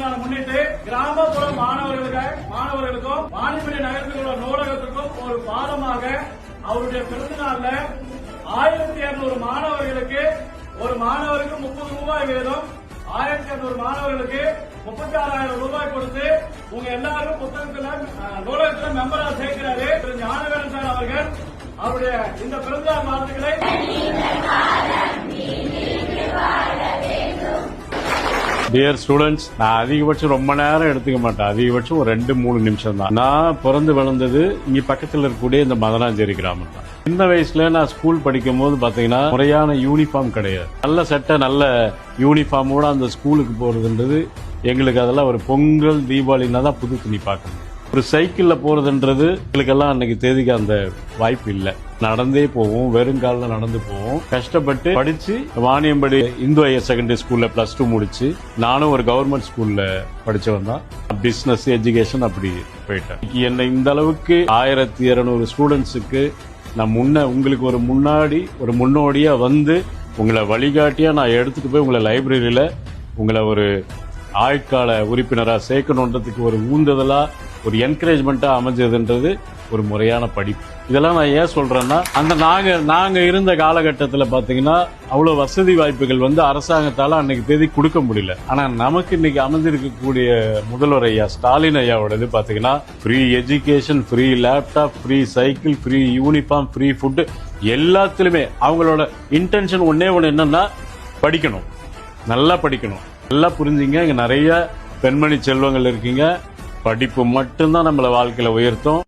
பிறந்தநாளை முன்னிட்டு கிராமப்புற மாணவர்களுக்கும் வாணிபடி நகரத்தில் உள்ள நூலகத்துக்கும் ஒரு பாலமாக அவருடைய பிறந்தநாள்ல 1200 மாணவர்களுக்கு ஒரு மாணவருக்கு 30 ரூபாய் வீதம் 1200 மாணவர்களுக்கு 36,000 ரூபாய் கொடுத்து உங்க எல்லாரும் புத்தகத்துல நூலகத்துல மெம்பரா சேர்க்கிறாரு திரு ஞானவேலன் சார் அவர்கள். அவருடைய இந்த பிறந்தநாள் வாழ்த்துக்களை டியர் ஸ்டூடெண்ட்ஸ், நான் அதிகபட்சம் ரொம்ப நேரம் எடுத்துக்க மாட்டேன். அதிகபட்சம் ஒரு 2-3 நிமிஷம் தான். நான் பிறந்து வளர்ந்தது இங்க பக்கத்தில் இருக்கக்கூடிய இந்த மதனாஞ்சேரி கிராமம் தான். சின்ன வயசுல நான் ஸ்கூல் படிக்கும் போது பாத்தீங்கன்னா முறையான யூனிஃபார்ம் கிடையாது. நல்ல சட்டை நல்ல யூனிஃபார்மோட அந்த ஸ்கூலுக்கு போறதுன்றது எங்களுக்கு அதெல்லாம் ஒரு பொங்கல் தீபாவளினா தான் புது துணி பார்க்கணும். ஒரு சைக்கிள்ல போறதுன்றது எங்களுக்கெல்லாம் அன்னைக்கு தேதிக்கு அந்த வாய்ப்பு இல்லை. நடந்தே போவோம், வெறுங்கால நடந்து போவோம். கஷ்டப்பட்டு படிச்சு வாணியம்படி இந்து ஹையர் செகண்டரி ஸ்கூல்ல +2 முடிச்சு நானும் ஒரு கவர்மெண்ட் ஸ்கூல்ல படிச்சவன் தான். பிசினஸ் எஜுகேஷன் அப்படி போயிட்டேன். என்ன இந்த அளவுக்கு 1200 ஸ்டூடெண்ட்ஸுக்கு நான் உங்களுக்கு ஒரு முன்னோடியா வந்து உங்களை வழிகாட்டியா நான் எடுத்துட்டு போய் உங்களை லைப்ரரியில உங்களை ஒரு ஆயுட்கால உறுப்பினரா சேர்க்கணுன்றதுக்கு ஒரு ஊந்துதலா ஒரு என்கரேஜ்மெண்டா அமைஞ்சதுன்றது ஒரு முறையான படிப்பு. இதெல்லாம் நான் ஏன் சொல்றேன்னா, அந்த நாங்க இருந்த காலகட்டத்தில் பாத்தீங்கன்னா அவ்வளவு வசதி வாய்ப்புகள் வந்து அரசாங்கத்தால அன்னைக்கு தேதி கொடுக்க முடியல. ஆனா நமக்கு இன்னைக்கு அமைஞ்சிருக்கக்கூடிய முதல்வர் ஐயா ஸ்டாலின் ஐயாவோடது பாத்தீங்கன்னா free education, free laptop, free cycle, free uniform, free food, எல்லாத்துலயுமே அவங்களோட இன்டென்ஷன் ஒன்னே ஒண்ணு என்னன்னா படிக்கணும், நல்லா படிக்கணும். நல்லா புரிஞ்சுங்க, இங்க நிறைய பெண்மணி செல்வங்கள் இருக்கீங்க. படிப்பு மட்டும்தான் நம்மள வாழ்க்கையில உயர்த்தும்.